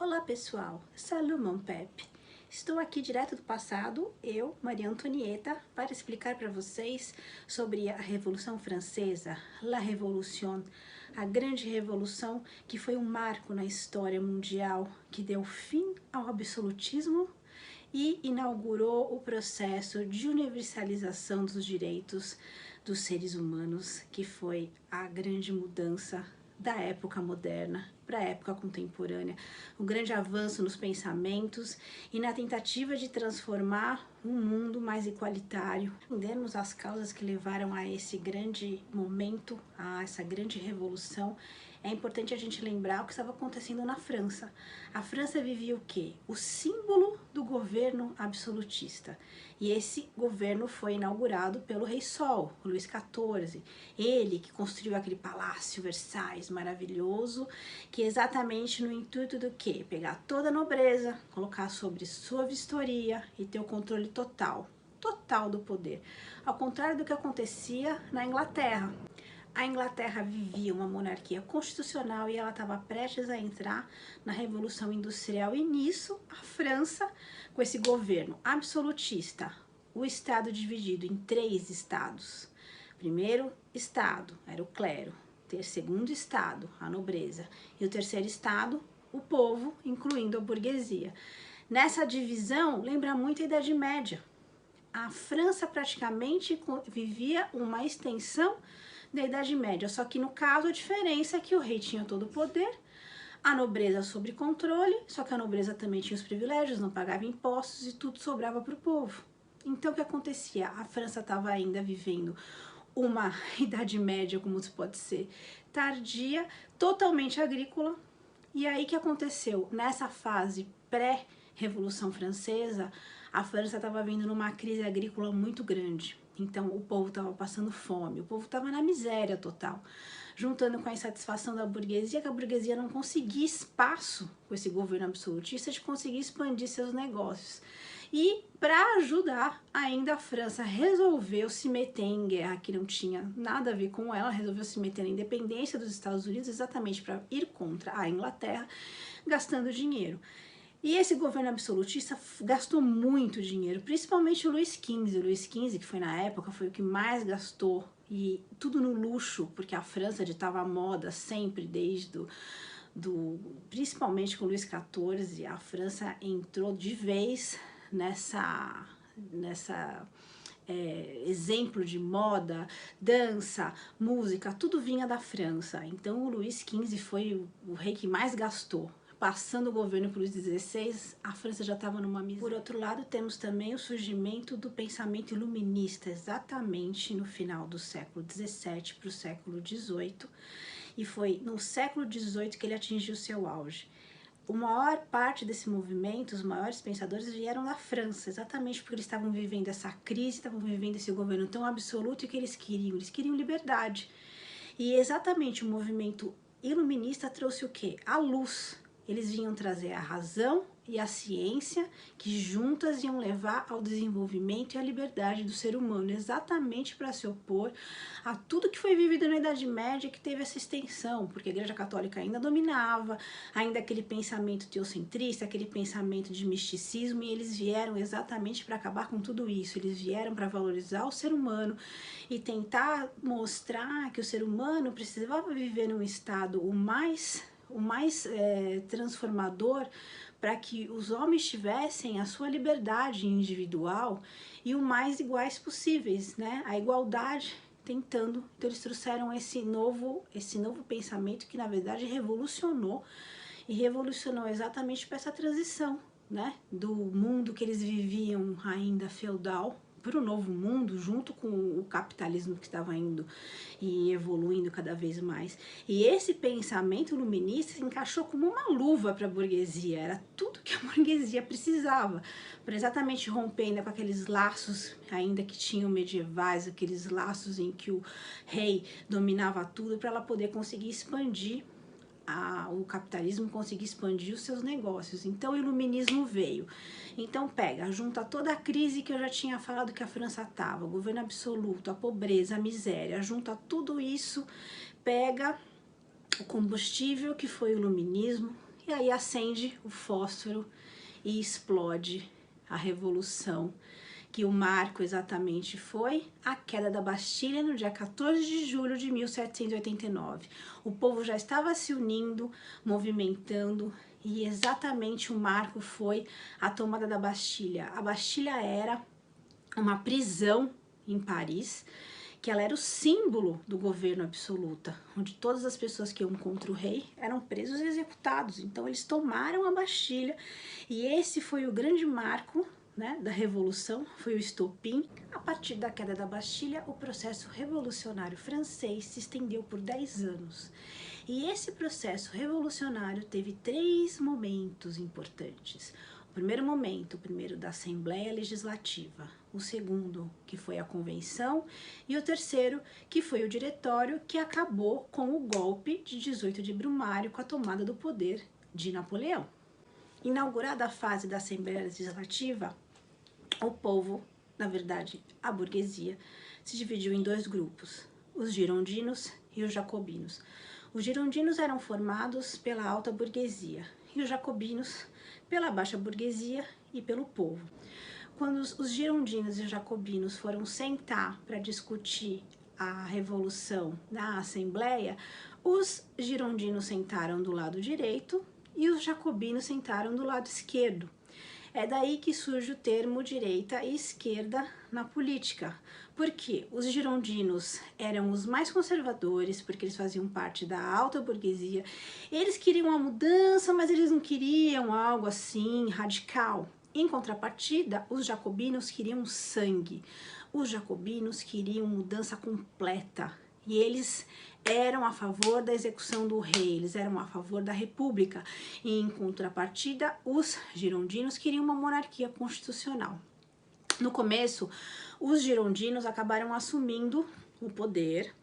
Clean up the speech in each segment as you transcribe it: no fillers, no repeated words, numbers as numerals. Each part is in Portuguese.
Olá pessoal, salut mon pep! Estou aqui direto do passado, eu, Maria Antonieta, para explicar para vocês sobre a Revolução Francesa, La Révolution, a grande revolução que foi um marco na história mundial, que deu fim ao absolutismo e inaugurou o processo de universalização dos direitos dos seres humanos, que foi a grande mudança da época moderna para a época contemporânea, um grande avanço nos pensamentos e na tentativa de transformar um mundo mais igualitário. Entendemos as causas que levaram a esse grande momento, a essa grande revolução. É importante a gente lembrar o que estava acontecendo na França. A França vivia o quê? O símbolo do governo absolutista. E esse governo foi inaugurado pelo Rei Sol, Luís XIV. Ele que construiu aquele palácio Versailles maravilhoso, que exatamente no intuito do quê? Pegar toda a nobreza, colocar sobre sua vistoria e ter o controle total do poder. Ao contrário do que acontecia na Inglaterra. A Inglaterra vivia uma monarquia constitucional e ela estava prestes a entrar na Revolução Industrial, e nisso a França, com esse governo absolutista, o Estado dividido em 3 estados. Primeiro estado era o clero, segundo estado, a nobreza, e o terceiro estado, o povo, incluindo a burguesia. Nessa divisão, lembra muito a Idade Média. A França praticamente vivia uma extensão da Idade Média, só que no caso a diferença é que o rei tinha todo o poder, a nobreza sob controle, só que a nobreza também tinha os privilégios, não pagava impostos e tudo sobrava para o povo. Então o que acontecia? A França estava ainda vivendo uma Idade Média, como se pode ser, tardia, totalmente agrícola. E aí que aconteceu? Nessa fase pré-Revolução Francesa, a França estava vindo numa crise agrícola muito grande. Então o povo estava passando fome, o povo estava na miséria total, juntando com a insatisfação da burguesia, que a burguesia não conseguia espaço com esse governo absolutista de conseguir expandir seus negócios. E para ajudar, ainda a França resolveu se meter em guerra que não tinha nada a ver com ela, resolveu se meter na independência dos Estados Unidos exatamente para ir contra a Inglaterra, gastando dinheiro. E esse governo absolutista gastou muito dinheiro, principalmente o Luís XV. O Luís XV, que foi na época, foi o que mais gastou, e tudo no luxo, porque a França ditava a moda sempre, desde principalmente com o Luís XIV, a França entrou de vez nessa exemplo de moda, dança, música, tudo vinha da França. Então o Luís XV foi o rei que mais gastou. Passando o governo para os 16, a França já estava numa miséria. Por outro lado, temos também o surgimento do pensamento iluminista, exatamente no final do século XVII para o século XVIII, e foi no século XVIII que ele atingiu seu auge. A maior parte desse movimento, os maiores pensadores vieram da França, exatamente porque eles estavam vivendo essa crise, estavam vivendo esse governo tão absoluto, e que eles queriam liberdade. E exatamente o movimento iluminista trouxe o quê? A luz. Eles vinham trazer a razão e a ciência, que juntas iam levar ao desenvolvimento e à liberdade do ser humano, exatamente para se opor a tudo que foi vivido na Idade Média, que teve essa extensão, porque a Igreja Católica ainda dominava, ainda aquele pensamento teocentrista, aquele pensamento de misticismo, e eles vieram exatamente para acabar com tudo isso. Eles vieram para valorizar o ser humano e tentar mostrar que o ser humano precisava viver num estado o mais transformador, para que os homens tivessem a sua liberdade individual e o mais iguais possíveis, né? A igualdade, tentando. Então eles trouxeram esse novo pensamento que na verdade revolucionou exatamente para essa transição, né? Do mundo que eles viviam ainda feudal para o novo mundo, junto com o capitalismo que estava indo e evoluindo cada vez mais. E esse pensamento iluminista se encaixou como uma luva para a burguesia, era tudo que a burguesia precisava, para exatamente romper ainda com aqueles laços ainda que tinham medievais, aqueles laços em que o rei dominava tudo, para ela poder conseguir expandir o capitalismo, conseguir expandir os seus negócios. Então o iluminismo veio. Então junta toda a crise que eu já tinha falado que a França estava, o governo absoluto, a pobreza, a miséria, junta tudo isso, pega o combustível que foi o iluminismo e aí acende o fósforo e explode a revolução, que o marco exatamente foi a queda da Bastilha no dia 14 de julho de 1789. O povo já estava se unindo, movimentando, e exatamente o marco foi a tomada da Bastilha. A Bastilha era uma prisão em Paris, que ela era o símbolo do governo absoluto, onde todas as pessoas que iam contra o rei eram presos e executados. Então eles tomaram a Bastilha, e esse foi o grande marco, né, da Revolução, foi o estopim. A partir da queda da Bastilha, o processo revolucionário francês se estendeu por 10 anos. E esse processo revolucionário teve 3 momentos importantes. O primeiro momento, o primeiro da Assembleia Legislativa, o segundo, que foi a Convenção, e o terceiro, que foi o Diretório, que acabou com o golpe de 18 de Brumário, com a tomada do poder de Napoleão. Inaugurada a fase da Assembleia Legislativa, o povo, na verdade, a burguesia, se dividiu em 2 grupos, os girondinos e os jacobinos. Os girondinos eram formados pela alta burguesia e os jacobinos pela baixa burguesia e pelo povo. Quando os girondinos e os jacobinos foram sentar para discutir a revolução na Assembleia, os girondinos sentaram do lado direito e os jacobinos sentaram do lado esquerdo. É daí que surge o termo direita e esquerda na política, porque os girondinos eram os mais conservadores, porque eles faziam parte da alta burguesia, eles queriam uma mudança, mas eles não queriam algo assim radical. Em contrapartida, os jacobinos queriam sangue, os jacobinos queriam mudança completa, e eles eram a favor da execução do rei, eles eram a favor da república. E em contrapartida, os girondinos queriam uma monarquia constitucional. No começo, os girondinos acabaram assumindo o poder,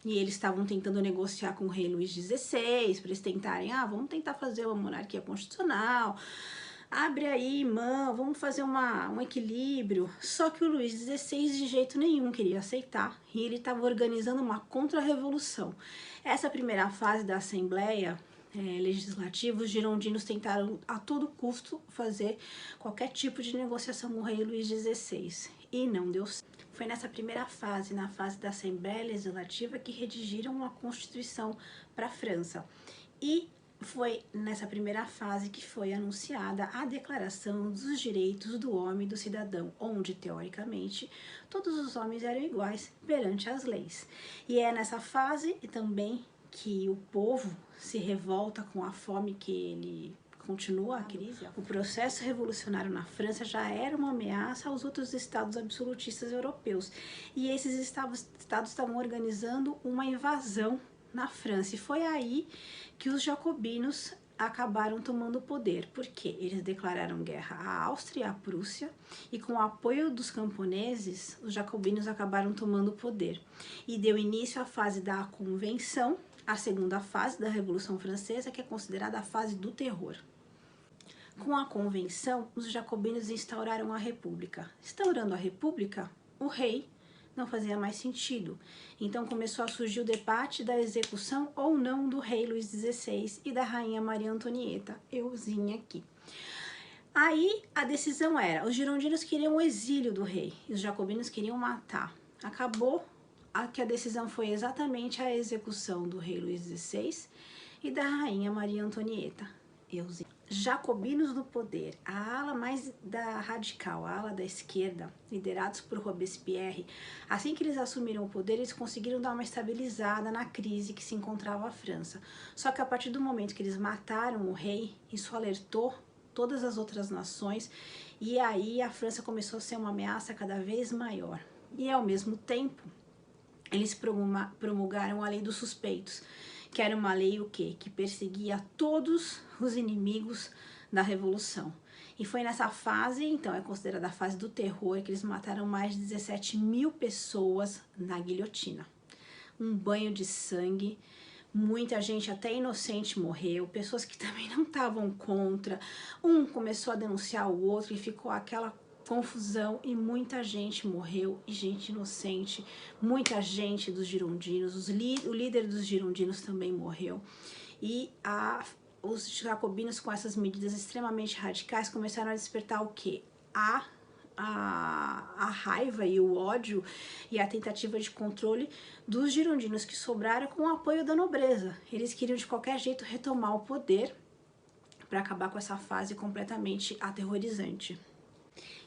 e eles estavam tentando negociar com o rei Luís XVI, para eles tentarem, vamos tentar fazer uma monarquia constitucional, abre aí, vamos fazer um equilíbrio. Só que o Luís XVI de jeito nenhum queria aceitar, e ele estava organizando uma contra-revolução. Essa primeira fase da Assembleia Legislativa, os girondinos tentaram a todo custo fazer qualquer tipo de negociação com o rei Luís XVI, e não deu certo. Foi nessa primeira fase, na fase da Assembleia Legislativa, que redigiram uma Constituição para a França. E foi nessa primeira fase que foi anunciada a Declaração dos Direitos do Homem e do Cidadão, onde, teoricamente, todos os homens eram iguais perante as leis. E é nessa fase também que o povo se revolta com a fome, que ele continua a crise. O processo revolucionário na França já era uma ameaça aos outros estados absolutistas europeus. E esses estados estavam organizando uma invasão na França, e foi aí que os jacobinos acabaram tomando o poder, porque eles declararam guerra à Áustria e à Prússia, e com o apoio dos camponeses, os jacobinos acabaram tomando o poder, e deu início à fase da Convenção, a segunda fase da Revolução Francesa, que é considerada a fase do terror. Com a Convenção, os jacobinos instauraram a República. Instaurando a República, o rei não fazia mais sentido. Então começou a surgir o debate da execução ou não do rei Luís XVI e da rainha Maria Antonieta, euzinha aqui. Aí a decisão era, os girondinos queriam o exílio do rei e os jacobinos queriam matar. Acabou que a decisão foi exatamente a execução do rei Luís XVI e da rainha Maria Antonieta, euzinha. Jacobinos no poder, a ala mais radical, a ala da esquerda, liderados por Robespierre, assim que eles assumiram o poder, eles conseguiram dar uma estabilizada na crise que se encontrava a França. Só que a partir do momento que eles mataram o rei, isso alertou todas as outras nações, e aí a França começou a ser uma ameaça cada vez maior. E ao mesmo tempo, eles promulgaram a Lei dos Suspeitos, que era uma lei o quê? Que perseguia todos os inimigos da Revolução. E foi nessa fase, então é considerada a fase do terror, que eles mataram mais de 17 mil pessoas na guilhotina. Um banho de sangue, muita gente até inocente morreu, pessoas que também não estavam contra, um começou a denunciar o outro e ficou aquela confusão, e muita gente morreu, e gente inocente, muita gente dos girondinos, o líder dos girondinos também morreu, e os jacobinos, com essas medidas extremamente radicais, começaram a despertar o quê? A raiva e o ódio e a tentativa de controle dos girondinos que sobraram, com o apoio da nobreza. Eles queriam de qualquer jeito retomar o poder para acabar com essa fase completamente aterrorizante.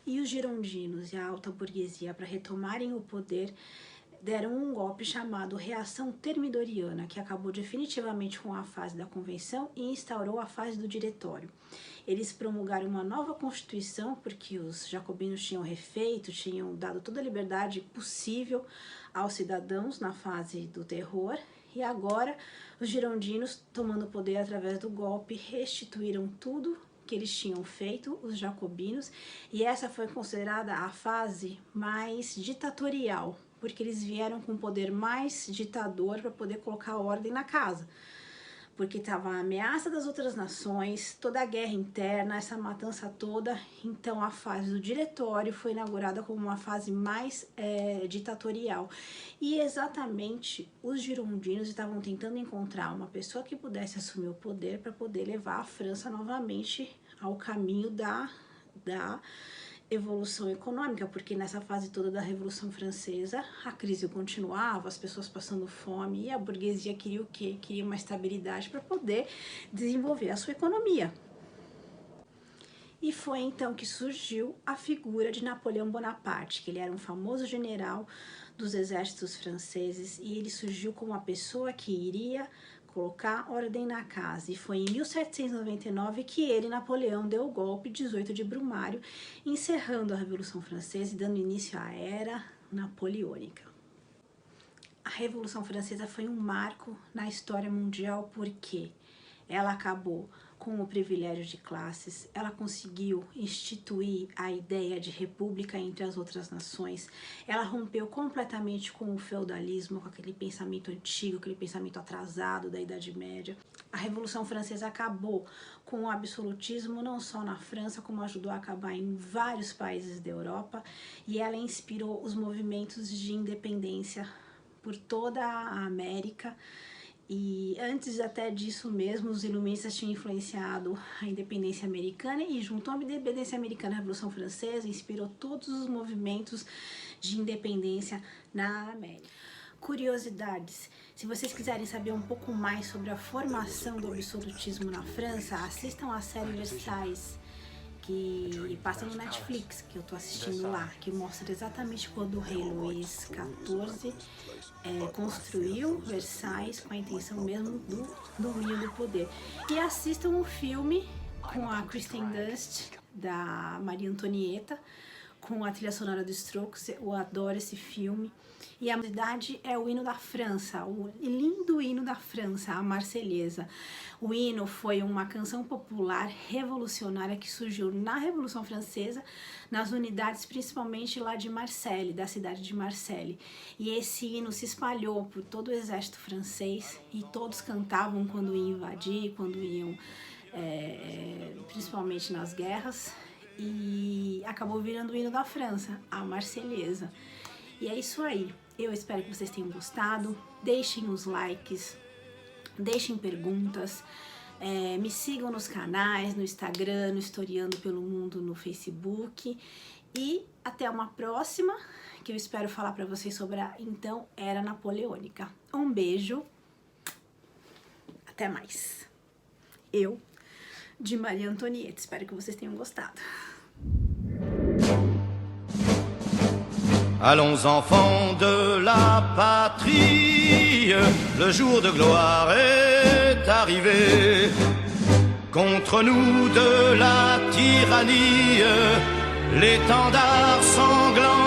E os girondinos e a alta burguesia, para retomarem o poder, deram um golpe chamado Reação Termidoriana, que acabou definitivamente com a fase da convenção e instaurou a fase do diretório. Eles promulgaram uma nova constituição, porque os jacobinos tinham refeito, tinham dado toda a liberdade possível aos cidadãos na fase do terror, e agora os girondinos, tomando poder através do golpe, restituíram tudo que eles tinham feito, os jacobinos, e essa foi considerada a fase mais ditatorial, porque eles vieram com um poder mais ditador para poder colocar ordem na casa. Porque estava a ameaça das outras nações, toda a guerra interna, essa matança toda. Então a fase do diretório foi inaugurada como uma fase mais ditatorial. E exatamente os girondinos estavam tentando encontrar uma pessoa que pudesse assumir o poder para poder levar a França novamente ao caminho da evolução econômica, porque nessa fase toda da Revolução Francesa a crise continuava, as pessoas passando fome, e a burguesia queria o quê? Queria uma estabilidade para poder desenvolver a sua economia. E foi então que surgiu a figura de Napoleão Bonaparte, que ele era um famoso general dos exércitos franceses, e ele surgiu como uma pessoa que iria colocar ordem na casa. E foi em 1799 que ele, Napoleão, deu o golpe 18 de Brumário, encerrando a Revolução Francesa e dando início à Era Napoleônica. A Revolução Francesa foi um marco na história mundial porque ela acabou com o privilégio de classes, ela conseguiu instituir a ideia de república entre as outras nações, ela rompeu completamente com o feudalismo, com aquele pensamento antigo, aquele pensamento atrasado da Idade Média. A Revolução Francesa acabou com o absolutismo não só na França, como ajudou a acabar em vários países da Europa, e ela inspirou os movimentos de independência por toda a América. E antes até disso mesmo, os iluministas tinham influenciado a independência americana, e junto à independência americana, a Revolução Francesa inspirou todos os movimentos de independência na América. Curiosidades: se vocês quiserem saber um pouco mais sobre a formação do absolutismo na França, assistam a série Versailles, que passa no Netflix, que eu tô assistindo lá, que mostra exatamente quando o rei Luís XIV construiu Versailles com a intenção mesmo do domínio do poder. E assistam um filme com a Kristen Dunst, da Maria Antonieta, com a trilha sonora do Strokes. Eu adoro esse filme. E a novidade é o hino da França, o lindo hino da França, a Marselhesa. O hino foi uma canção popular revolucionária que surgiu na Revolução Francesa, nas unidades principalmente lá de Marseille, da cidade de Marseille. E esse hino se espalhou por todo o exército francês e todos cantavam quando iam invadir, quando iam, principalmente nas guerras. E acabou virando o hino da França, a Marselhesa. E é isso aí. Eu espero que vocês tenham gostado. Deixem os likes, deixem perguntas, me sigam nos canais, no Instagram, no Historiando pelo Mundo, no Facebook. E até uma próxima, que eu espero falar para vocês sobre a então Era Napoleônica. Um beijo. Até mais. Eu, de Maria Antonieta. Espero que vocês tenham gostado. Allons enfants de la patrie, le jour de gloire est arrivé. Contre nous de la tyrannie, l'étendard sanglant